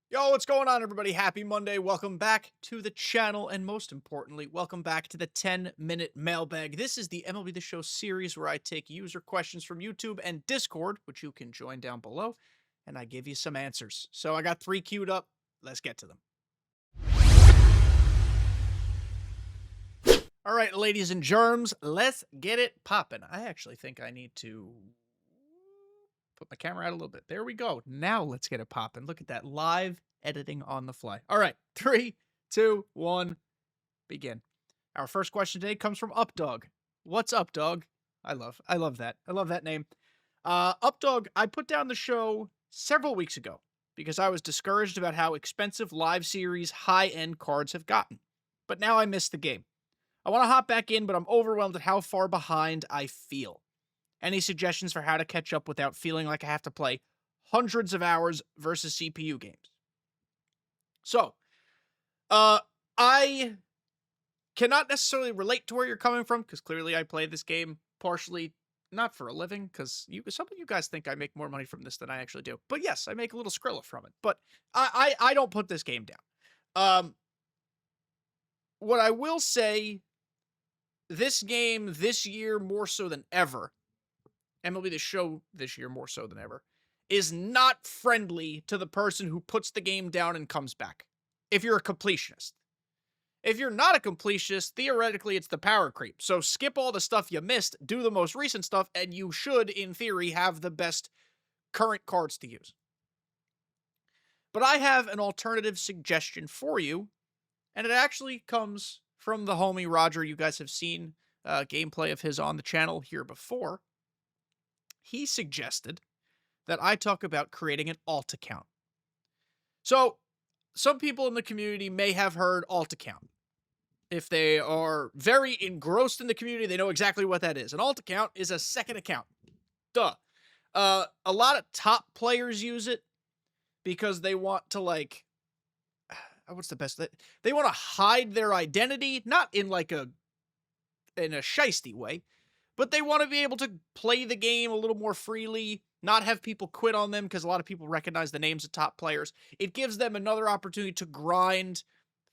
Yo, what's going on, everybody? Happy Monday. Welcome back to the channel, and most importantly, welcome back to the 10-minute mailbag. This is the MLB The Show series where I take user questions from YouTube and Discord, which you can join down below, and I give you some answers. So I got 3 queued up. Let's get to them. All right, ladies and germs, let's get it popping. I actually think I need to put my camera out a little bit. There we go. Now let's get it popping. Look at that, live editing on the fly. All right, 3, 2, 1, begin. Our first question today comes from Updog. What's up, dog? I love that. I love that name. Updog, I put down the show several weeks ago because I was discouraged about how expensive live series high-end cards have gotten. But now I miss the game. I want to hop back in, but I'm overwhelmed at how far behind I feel. Any suggestions for how to catch up without feeling like I have to play hundreds of hours versus CPU games? So, I cannot necessarily relate to where you're coming from, because clearly I play this game partially not for a living, because some of you guys think I make more money from this than I actually do. But yes, I make a little Skrilla from it. But I don't put this game down. What I will say, this game this year more so than ever, MLB The Show this year more so than ever, is not friendly to the person who puts the game down and comes back. If you're a completionist. If you're not a completionist, theoretically it's the power creep. So skip all the stuff you missed, do the most recent stuff, and you should, in theory, have the best current cards to use. But I have an alternative suggestion for you, and it actually comes from the homie Roger. You guys have seen gameplay of his on the channel here before. He suggested that I talk about creating an alt account. So, some people in the community may have heard alt account. If they are very engrossed in the community, they know exactly what that is. An alt account is a second account. Duh. A lot of top players use it because they want to, like, what's the best? They want to hide their identity, not in like in a shiesty way, but they want to be able to play the game a little more freely, not have people quit on them because a lot of people recognize the names of top players. It gives them another opportunity to grind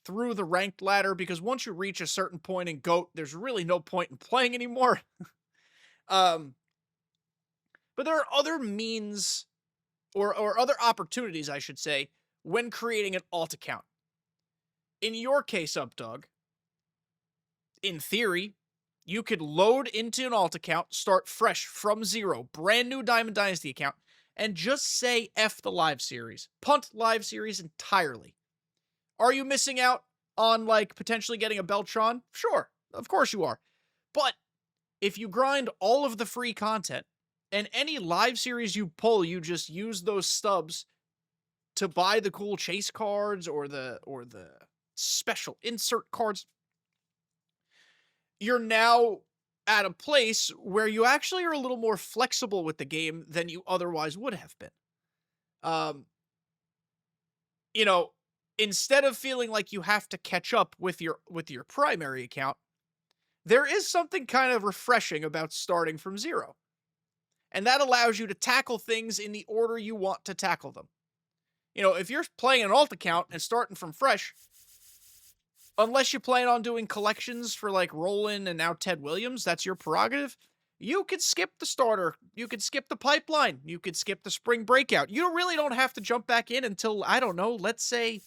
through the ranked ladder, because once you reach a certain point in GOAT, there's really no point in playing anymore. But there are other means, or other opportunities, I should say, when creating an alt account. In your case, Updog, in theory, you could load into an alt account, start fresh from zero, brand new Diamond Dynasty account, and just say F the live series. Punt live series entirely. Are you missing out on, like, potentially getting a Beltron? Sure, of course you are. But if you grind all of the free content, and any live series you pull, you just use those stubs to buy the cool chase cards or the special insert cards, you're now at a place where you actually are a little more flexible with the game than you otherwise would have been. You know, instead of feeling like you have to catch up with your primary account, there is something kind of refreshing about starting from zero. And that allows you to tackle things in the order you want to tackle them. You know, if you're playing an alt account and starting from fresh, unless you plan on doing collections for like Roland and now Ted Williams, that's your prerogative. You could skip the starter. You could skip the pipeline. You could skip the spring breakout. You really don't have to jump back in until, I don't know, let's say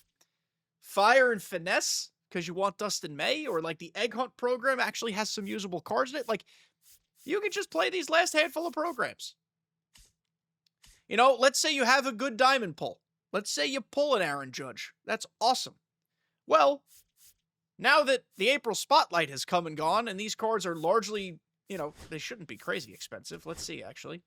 Fire and Finesse, because you want Dustin May, or like the Egg Hunt program actually has some usable cards in it. Like, you could just play these last handful of programs. You know, let's say you have a good diamond pull. Let's say you pull an Aaron Judge. That's awesome. Well, now that the April Spotlight has come and gone, and these cards are largely, you know, they shouldn't be crazy expensive. Let's see, actually.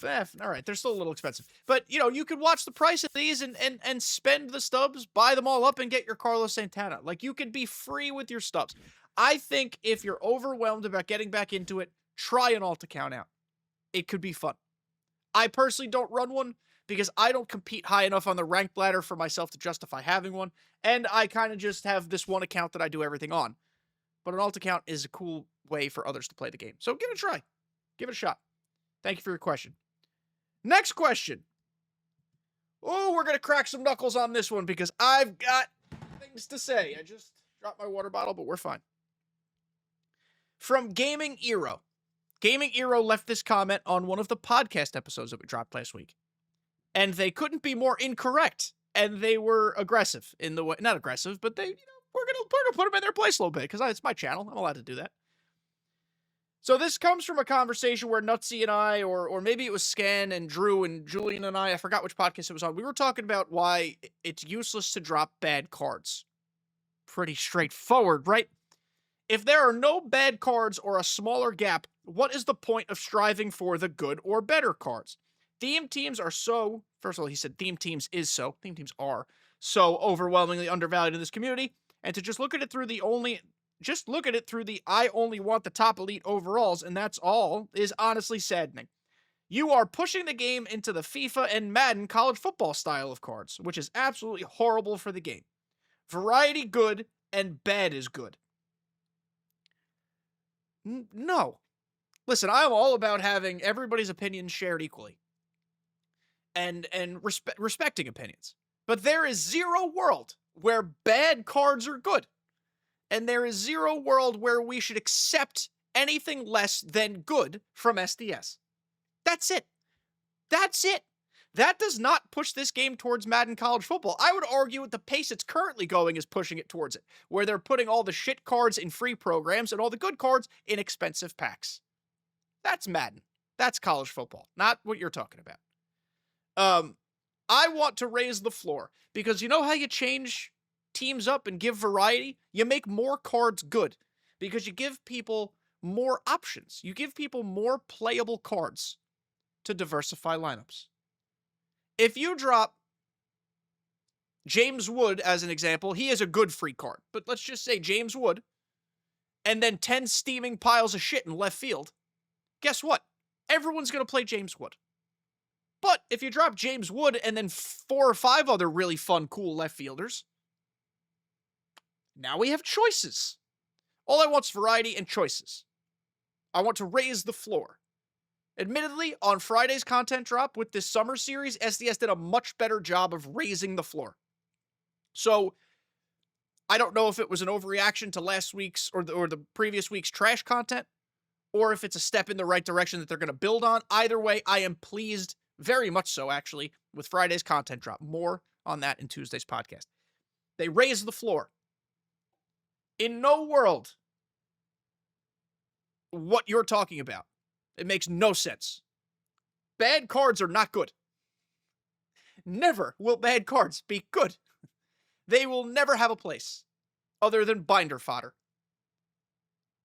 All right, they're still a little expensive. But, you know, you could watch the price of these and spend the stubs, buy them all up, and get your Carlos Santana. Like, you could be free with your stubs. I think if you're overwhelmed about getting back into it, try an alt account out. It could be fun. I personally don't run one because I don't compete high enough on the ranked ladder for myself to justify having one, and I kind of just have this one account that I do everything on. But an alt account is a cool way for others to play the game. So give it a try. Give it a shot. Thank you for your question. Next question. going to crack some knuckles on this one because I've got things to say. I just dropped my water bottle, but we're fine. From Gaming Hero. Gaming Hero left this comment on one of the podcast episodes that we dropped last week. And they couldn't be more incorrect. And they were aggressive in the way, not aggressive, but they, we're gonna put them in their place a little bit because it's my channel. I'm allowed to do that. So this comes from a conversation where Nutsy and I, or maybe it was Scan and Drew and Julian and I forgot which podcast it was on. We were talking about why it's useless to drop bad cards. Pretty straightforward, right? If there are no bad cards or a smaller gap, what is the point of striving for the good or better cards? Theme teams are so, first of all, he said theme teams are so overwhelmingly undervalued in this community, and to just look at it through the I only want the top elite overalls and that's all is honestly saddening. You are pushing the game into the FIFA and Madden college football style of cards, which is absolutely horrible for the game. Variety good and bad is good. No. Listen, I'm all about having everybody's opinions shared equally. And respecting opinions. But there is zero world where bad cards are good. And there is zero world where we should accept anything less than good from SDS. That's it. That's it. That does not push this game towards Madden College Football. I would argue at the pace it's currently going is pushing it towards it, where they're putting all the shit cards in free programs and all the good cards in expensive packs. That's Madden. That's college football, not what you're talking about. I want to raise the floor because you know how you change teams up and give variety? You make more cards good because you give people more options. You give people more playable cards to diversify lineups. If you drop James Wood as an example, he is a good free card, but let's just say James Wood and then 10 steaming piles of shit in left field. Guess what? Everyone's going to play James Wood. But if you drop James Wood and then 4 or 5 other really fun, cool left fielders, now we have choices. All I want is variety and choices. I want to raise the floor. Admittedly, on Friday's content drop with this summer series, SDS did a much better job of raising the floor. So, I don't know if it was an overreaction to last week's or the previous week's trash content, or if it's a step in the right direction that they're going to build on. Either way, I am pleased, very much so actually, with Friday's content drop. More on that in Tuesday's podcast. They raised the floor. In no world what you're talking about. It makes no sense. Bad cards are not good. Never will bad cards be good. They will never have a place other than binder fodder.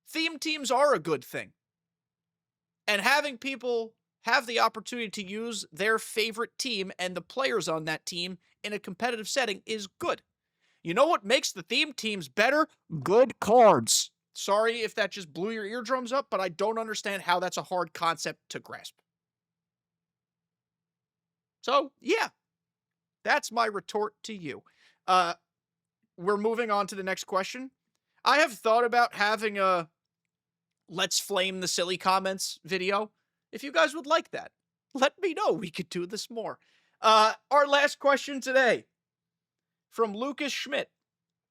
Theme teams are a good thing. And having people have the opportunity to use their favorite team and the players on that team in a competitive setting is good. You know what makes the theme teams better? Good cards. Sorry if that just blew your eardrums up, but I don't understand how that's a hard concept to grasp. So, yeah. That's my retort to you. We're moving on to the next question. I have thought about having a Let's Flame the Silly Comments video. If you guys would like that, let me know. We could do this more. Our last question today from Lucas Schmidt.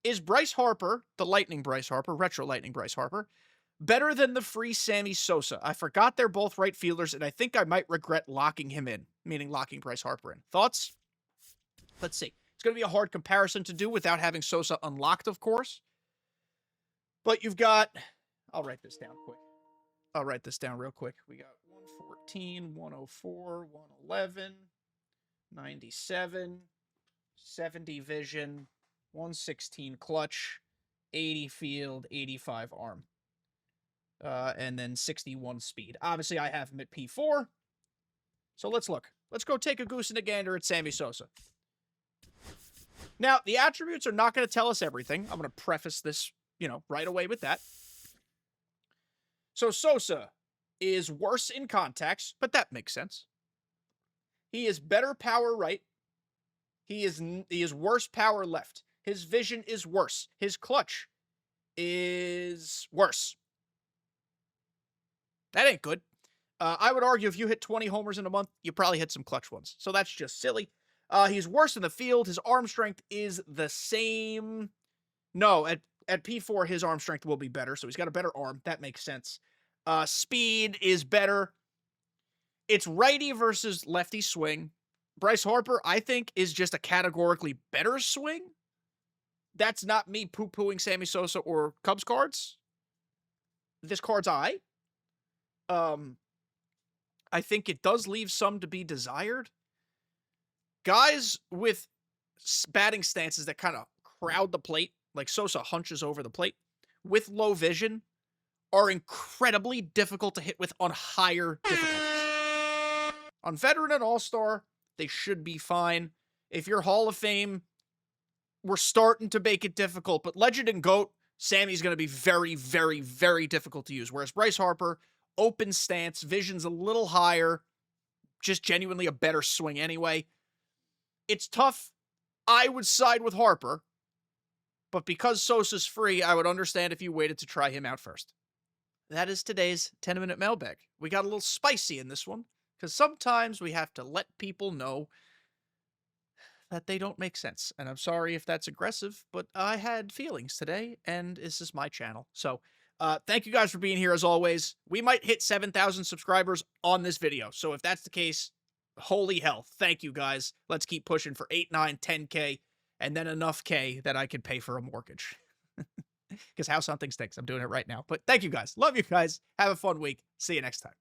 Is Bryce Harper, the Lightning Bryce Harper, Retro Lightning Bryce Harper, better than the free Sammy Sosa? I forgot they're both right fielders, and I think I might regret locking him in, meaning locking Bryce Harper in. Thoughts? Let's see. It's going to be a hard comparison to do without having Sosa unlocked, of course. But you've got... I'll write this down quick. I'll write this down real quick. We got 114, 104, 111, 97, 70 vision... 116 clutch, 80 field, 85 arm, and then 61 speed. Obviously, I have him at P4. So let's look. Let's go take a goose and a gander at Sammy Sosa. Now, the attributes are not going to tell us everything. I'm going to preface this, right away with that. So Sosa is worse in contacts, but that makes sense. He is better power right. He is worse power left. His vision is worse. His clutch is worse. That ain't good. I would argue if you hit 20 homers in a month, you probably hit some clutch ones. So that's just silly. He's worse in the field. His arm strength is the same. No, at P4, his arm strength will be better, so he's got a better arm. That makes sense. Speed is better. It's righty versus lefty swing. Bryce Harper, I think, is just a categorically better swing. That's not me poo-pooing Sammy Sosa or Cubs cards. This card's I think it does leave some to be desired. Guys with batting stances that kind of crowd the plate, like Sosa hunches over the plate, with low vision, are incredibly difficult to hit with on higher difficulties. On Veteran and All-Star, they should be fine. If you're Hall of Fame, we're starting to make it difficult, but Legend and GOAT, Sammy's going to be very, very, very difficult to use. Whereas Bryce Harper, open stance, vision's a little higher, just genuinely a better swing anyway. It's tough. I would side with Harper, but because Sosa's free, I would understand if you waited to try him out first. That is today's 10-minute mailbag. We got a little spicy in this one, because sometimes we have to let people know that they don't make sense. And I'm sorry if that's aggressive, but I had feelings today, and this is my channel. So thank you guys for being here as always. We might hit 7,000 subscribers on this video. So if that's the case, holy hell, thank you guys. Let's keep pushing for 8, 9, 10K, and then enough K that I can pay for a mortgage. Because house hunting stinks. I'm doing it right now. But thank you guys. Love you guys. Have a fun week. See you next time.